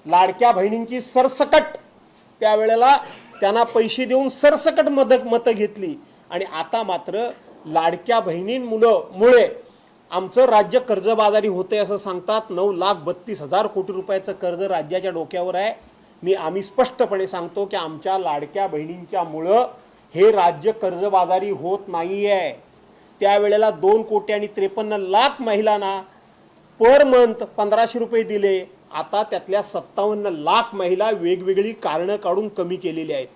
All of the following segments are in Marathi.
लाडक्या बहिणींची सरसकट त्यावेळेला त्यांना पैसे देऊन सरसकट मतं घेतली आणि आता मात्र लाडक्या बहिणींमुळे आमचं राज्य कर्जबाजारी होते असं सांगतात। 9,32,000 कोटी रुपयाचं कर्ज राज्याच्या डोक्यावर आहे। आम्ही स्पष्टपणे सांगतो की आमच्या लाडक्या बहिणींच्यामुळं हे राज्य कर्जबाजारी होत नाहीये। त्यावेळेला 2,53,00,000 महिलांना पर मंथ 1,500 रुपये दिले। आता त्यातल्या 57 लाख महिला वेगवेगळी कारणं काढून कमी केलेली आहेत।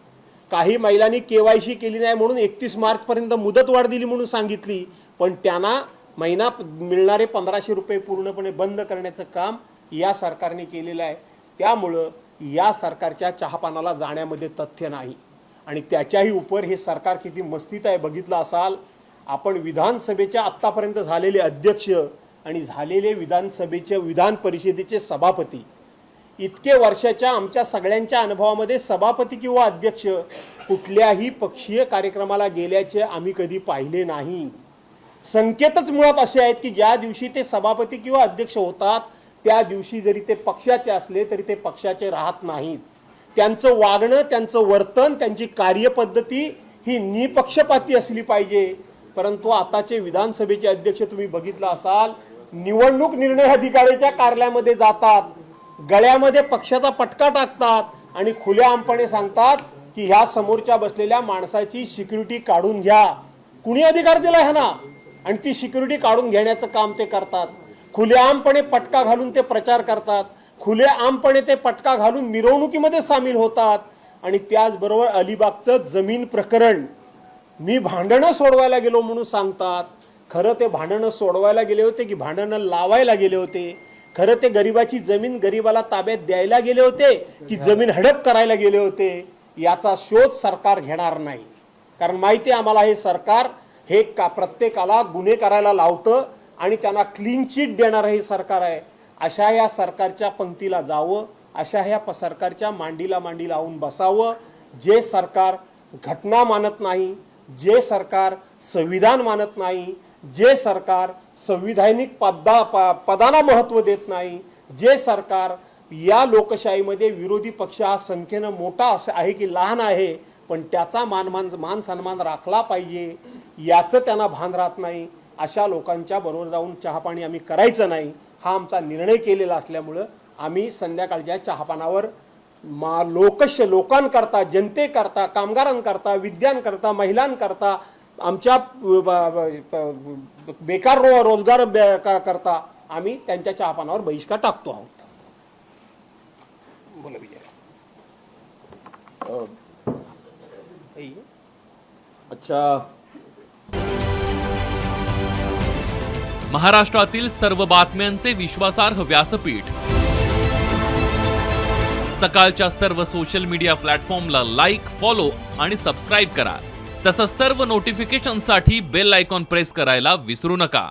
काही महिलांनी केवायसी केली नाही म्हणून 31 मार्च पर्यंत मुदतवाढ दिली म्हणून सांगितली, पण त्यांना महिना मिळणारे 1,500 रुपये पूर्णपणे बंद करण्याचं काम या सरकारने केलेलं आहे। त्यामुळं या सरकारच्या चहापानाला जाण्यामध्ये तथ्य नाही आणि त्याच्याही उपर हे सरकार किती मस्तीत आहे बघितलं असाल आपण। विधानसभेच्या आत्तापर्यंत झालेले अध्यक्ष आणि झालेले विधानसभेचे विधान परिषदेचे सभापती, इतके वर्षाच्या आमच्या सगळ्यांच्या अनुभवामध्ये सभापती किंवा अध्यक्ष कुठल्याही पक्षीय कार्यक्रमाला गेल्याचे आम्ही कधी पाहिले नाही। संकेतच मुळात असे आहेत की ज्या दिवशी ते सभापती किंवा अध्यक्ष होतात त्या दिवशी जरी ते पक्षाचे असले तरी ते पक्षाचे राहत नाहीत। त्यांचं वागणं, त्यांचं वर्तन, त्यांची कार्यपद्धती ही निपक्षपाती असली पाहिजे। परंतु आताचे विधानसभेचे अध्यक्ष तुम्ही बघितलं असाल, निवडणूक निर्णय अधिकाऱ्याच्या कार्यालयामध्ये जातात, गळ्यामध्ये पक्षाचा पटका टाकतात आणि खुलेआमपणे सांगतात की ह्या समोरच्या बसलेल्या माणसाची सिक्युरिटी काढून घ्या। कुणी अधिकार दिला ह्यांना? आणि ती सिक्युरिटी काढून घेण्याचं काम ते करतात। खुलेआमपणे पटका घालून ते प्रचार करतात, खुलेआमपणे ते पटका घालून मिरवणुकीमध्ये सामील होतात। आणि त्याचबरोबर अलिबागचं जमीन प्रकरण मी भांडणं सोडवायला गेलो म्हणून सांगतात। खरं ते भांडणं सोडवायला गेले होते की भांडणं लावायला गेले होते? खरं ते गरिबाची जमीन गरिबाला ताब्यात द्यायला गेले होते की जमीन हडप करायला गेले होते? याचा शोध सरकार घेणार नाही, कारण माहिती आहे आम्हाला हे सरकार हे प्रत्येकाला गुन्हे करायला लावतं आणि त्यांना क्लीन चिट देणारं हे सरकार आहे। अशा या सरकारच्या पंक्तीला जावं, अशा ह्या सरकारच्या मांडीला मांडी लावून बसावं। जे सरकार घटना मानत नाही, जे सरकार संविधान मानत नाही, जे सरकार संविधानिक पदाला महत्त्व देत नाही, जे सरकार या लोकशाहीमध्ये विरोधी पक्ष हा संख्येनं मोठा आहे की लहान आहे पण त्याचा मान सन्मान राखला पाहिजे याचं त्यांना भान राहत नाही, अशा लोकांच्या बरोबर जाऊन चहापाणी आम्ही करायचं नाही हा आमचा निर्णय केलेला असल्यामुळं आम्ही संध्याकाळच्या चहापानावर लोकांकरता, जनतेकरता, कामगारांकरता, विद्यार्थ्यांकरता, महिलांकरता, आमच्या बेकार रोजगार करता आम्ही त्यांच्या चहापानावर बहिष्कार टाकतो आहोत। बोला विजय। अच्छा, महाराष्ट्रातील सर्व बातम्यांचे विश्वासार्ह व्यासपीठ, सकाळच्या सर्व सोशल मीडिया प्लॅटफॉर्मला लाईक, फॉलो आणि सबस्क्राईब करा। तसंच सर्व नोटिफिकेशनसाठी बेल आयकॉन प्रेस करायला विसरू नका।